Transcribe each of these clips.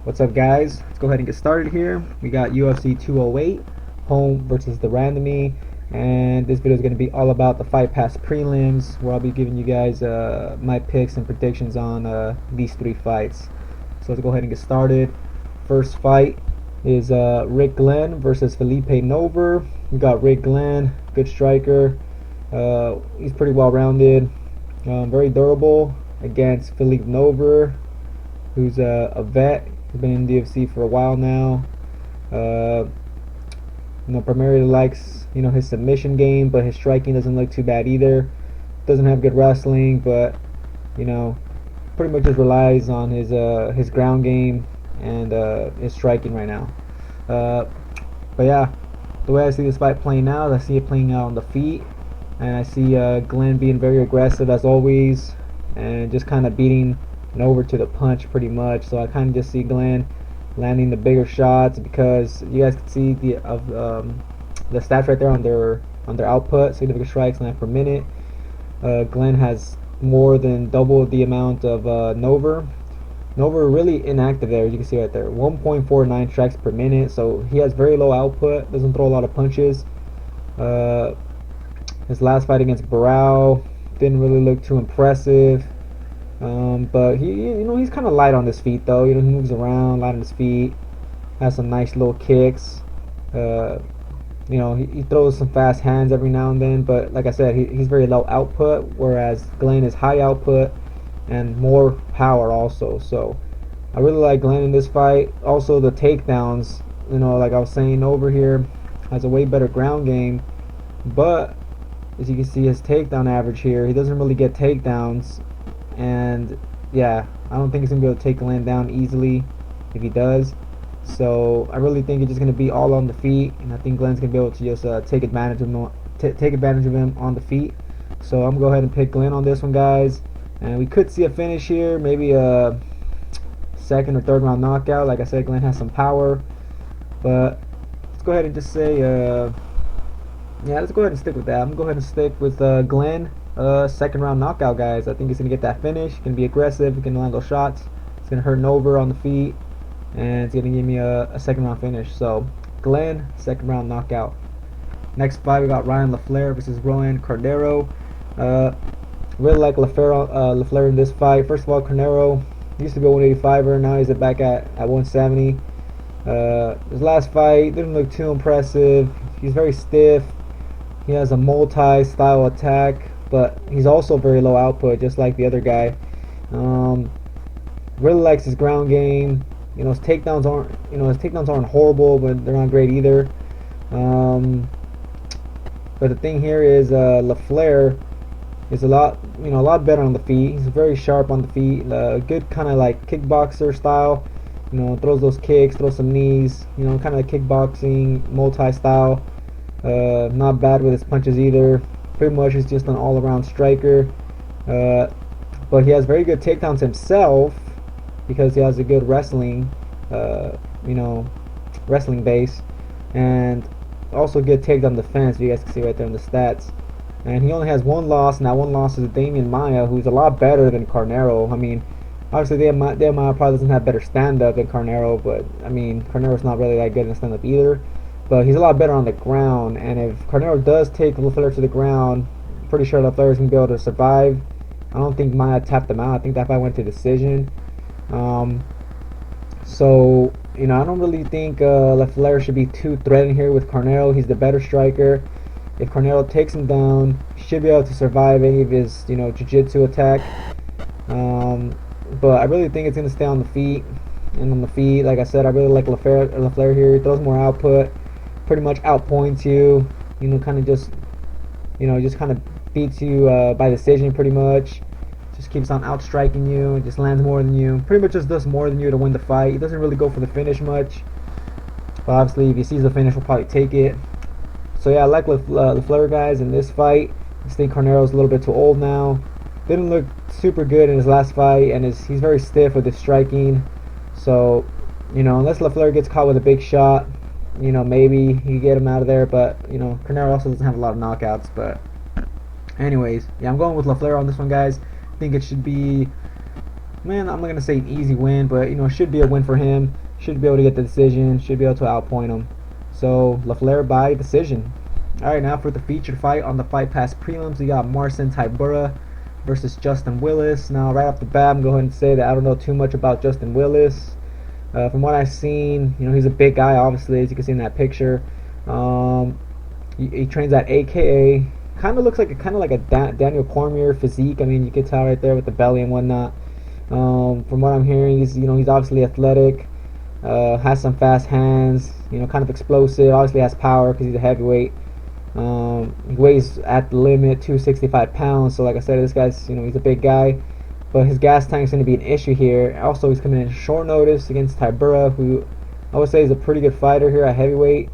What's up, guys? Let's go ahead and get started here. We got UFC 208, HOLM versus DE RANDAMIE, and this video is going to be all about the Fight Pass prelims, where I'll be giving you guys my picks and predictions on these three fights. So let's go ahead and get started. First fight is Rick Glenn versus Felipe Nover. We got Rick Glenn, good striker. He's pretty well-rounded, very durable against Felipe Nover, who's a vet. He's been in the UFC for a while now. Primarily likes his submission game, but his striking doesn't look too bad either. Doesn't have good wrestling, but pretty much just relies on his ground game and his striking right now. But yeah, the way I see this fight playing out, I see it playing out on the feet, and I see Glenn being very aggressive as always, and just kind of beating over to the punch pretty much. So I kind of just see Glenn landing the bigger shots, because you guys can see the stats right there on their output, significant strikes, 9 per minute. Glenn has more than double the amount of Nover. Nover really inactive there, as you can see right there, 1.49 strikes per minute. So he has very low output, doesn't throw a lot of punches. His last fight against Bura didn't really look too impressive. But he's kind of light on his feet though. He moves around, light on his feet, has some nice little kicks. He throws some fast hands every now and then, but like I said, he's very low output, whereas Glenn is high output and more power also. So I really like Glenn in this fight. Also the takedowns, like I was saying, over here has a way better ground game, but as you can see, his takedown average here, he doesn't really get takedowns. And yeah, I don't think he's gonna be able to take Glenn down easily if he does. So I really think it's just gonna be all on the feet, and I think Glenn's gonna be able to just take advantage of him on the feet. So I'm gonna go ahead and pick Glenn on this one, guys. And we could see a finish here, maybe a second or third round knockout. Like I said, Glenn has some power, but let's go ahead and just say let's go ahead and stick with that. I'm gonna go ahead and stick with Glenn. Second round knockout, guys. I think he's gonna get that finish. He's gonna be aggressive. He's gonna land those shots. It's gonna hurt Nover on the feet, and it's gonna give me a second round finish. So Glenn, second round knockout. Next fight, we got LaFlare versus Carneiro. Really like LaFlare in this fight. First of all, Carneiro used to be a 185er. Now he's back at 170. His last fight didn't look too impressive. He's very stiff. He has a multi-style attack, but he's also very low output, just like the other guy. Really likes his ground game. His takedowns aren't horrible, but they're not great either. But the thing here is LaFlare is a lot better on the feet. He's very sharp on the feet. Good kind of like kickboxer style. Throws those kicks, throws some knees. Kind of like kickboxing, multi-style. Not bad with his punches either. Pretty much he's just an all-around striker, but he has very good takedowns himself, because he has a good wrestling base, and also good takedown defense. You guys can see right there in the stats. And he only has one loss, and that one loss is Damian Maia, who's a lot better than Carneiro. I mean, obviously Damian Maia probably doesn't have better stand-up than Carneiro, but I mean, Carneiro's not really that good in stand-up either. But he's a lot better on the ground, and if Carneiro does take LaFlare to the ground, I'm pretty sure LaFlare is going to be able to survive. I don't think Maia tapped him out. I think that fight went to decision. So I don't really think LaFlare should be too threatening here with Carneiro. He's the better striker. If Carneiro takes him down, he should be able to survive any of his jiu-jitsu attack. But I really think it's going to stay on the feet. And on the feet, like I said, I really like LaFlare here. He throws more output, pretty much outpoints you, kind of just kind of beats you by decision pretty much. Just keeps on outstriking you, just lands more than you, pretty much just does more than you to win the fight. He doesn't really go for the finish much, but obviously if he sees the finish, he'll probably take it. So yeah, I like LaFlare, guys, in this fight. I think Carneiro's a little bit too old now. Didn't look super good in his last fight, and he's very stiff with his striking. So unless LaFlare gets caught with a big shot, maybe he get him out of there. But Carneiro also doesn't have a lot of knockouts. But anyways, yeah, I'm going with LaFlare on this one, guys. I think it should be man, I'm not gonna say an easy win, but you know, it should be a win for him. Should be able to get the decision. Should be able to outpoint him. So LaFlare by decision. All right, now for the featured fight on the Fight Pass prelims, we got Marcin Tybura versus Justin Willis. Now, right off the bat, I'm going to say that I don't know too much about Justin Willis. From what I've seen, you know, he's a big guy, obviously, as you can see in that picture. He trains at AKA. Kind of looks like a Daniel Cormier physique. I mean, you can tell right there with the belly and whatnot. From what I'm hearing, he's obviously athletic. Has some fast hands. You know, kind of explosive. Obviously has power because he's a heavyweight. He weighs at the limit 265 pounds. So like I said, this guy's, you know, he's a big guy. But his gas tank is going to be an issue here. Also, he's coming in short notice against Tybura, who I would say is a pretty good fighter here at heavyweight.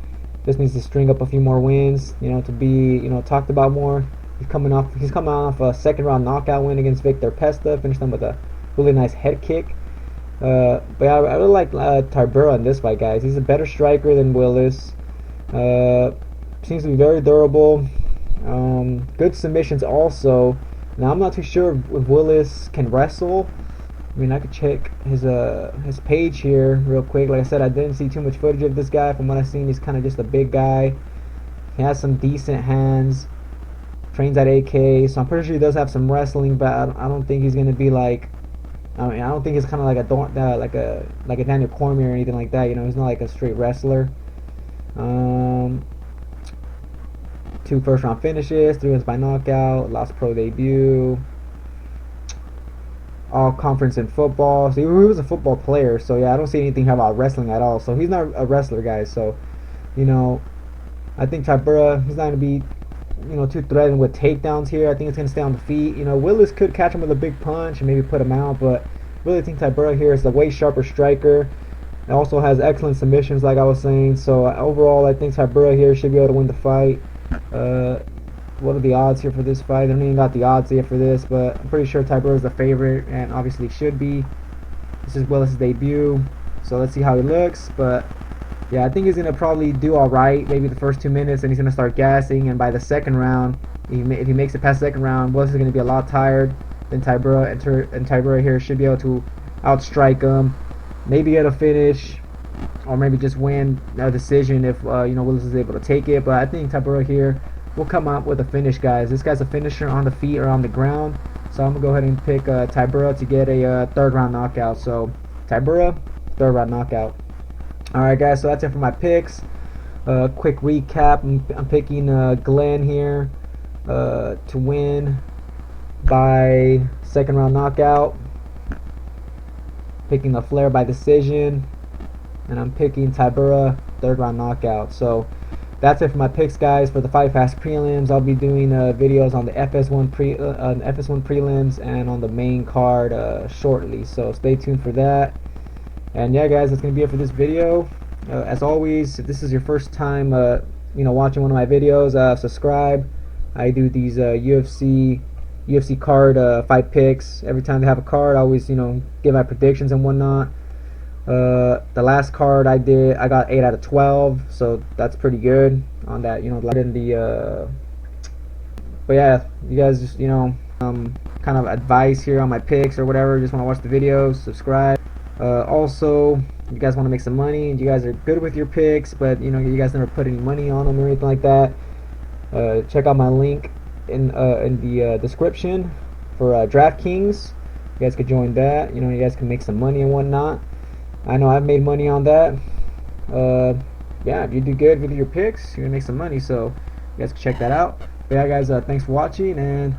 Just needs to string up a few more wins, you know, to be, you know, talked about more. He's coming off a second round knockout win against Victor Pesta. Finished him with a really nice head kick. But yeah, I really like Tybura in this fight, guys. He's a better striker than Willis. Seems to be very durable. Good submissions also. Now I'm not too sure if Willis can wrestle. I mean, I could check his page here real quick. Like I said, I didn't see too much footage of this guy. From what I've seen, he's kind of just a big guy. He has some decent hands. Trains at AK, so I'm pretty sure he does have some wrestling, but I don't think he's gonna be like. I mean, I don't think he's kind of like a Daniel Cormier or anything like that. You know, he's not like a straight wrestler. 2 first-round finishes, 3 wins by knockout, last pro debut, all conference in football. So he was a football player, so yeah, I don't see anything about wrestling at all. So he's not a wrestler, guys. So, you know, I think Tybura, he's not going to be, you know, too threatened with takedowns here. I think it's going to stay on the feet. You know, Willis could catch him with a big punch and maybe put him out, but really think Tybura here is a way sharper striker. It also has excellent submissions, like I was saying. So overall, I think Tybura here should be able to win the fight. What are the odds here for this fight? I don't even got the odds here for this, but I'm pretty sure Tybura is the favorite, and obviously should be. This is Willis' debut, so let's see how he looks. But yeah, I think he's gonna probably do all right. Maybe the first 2 minutes, and he's gonna start gassing. And by the second round, if he makes it past the second round, Willis is gonna be a lot tired than Tybura, and Tybura here should be able to outstrike him, maybe get a finish, or maybe just win a decision if you know, Willis is able to take it. But I think Tybura here will come out with a finish, guys. This guy's a finisher on the feet or on the ground, so I'm gonna go ahead and pick Tybura to get a third round knockout. So Tybura, third round knockout. Alright, guys, so that's it for my picks. Quick recap. I'm picking Glenn here to win by second round knockout, picking LaFlare by decision, and I'm picking Tybura third round knockout. So that's it for my picks, guys. For the Fight Pass prelims, I'll be doing videos on the FS1 prelims and on the main card shortly. So stay tuned for that. And yeah, guys, that's gonna be it for this video. As always, if this is your first time, you know, watching one of my videos, subscribe. I do these UFC card fight picks. Every time they have a card, I always, you know, give my predictions and whatnot. The last card I did, I got 8 out of 12, so that's pretty good on that, you know. But yeah, you guys just, you know, kind of advice here on my picks or whatever. Just want to watch the videos, subscribe. Also, you guys want to make some money, and you guys are good with your picks, but you know, you guys never put any money on them or anything like that. Check out my link in the description for DraftKings. You guys could join that. You know, you guys can make some money and whatnot. I know I've made money on that. Yeah, if you do good with your picks, you're gonna make some money, so you guys can check that out. But yeah, guys, thanks for watching, and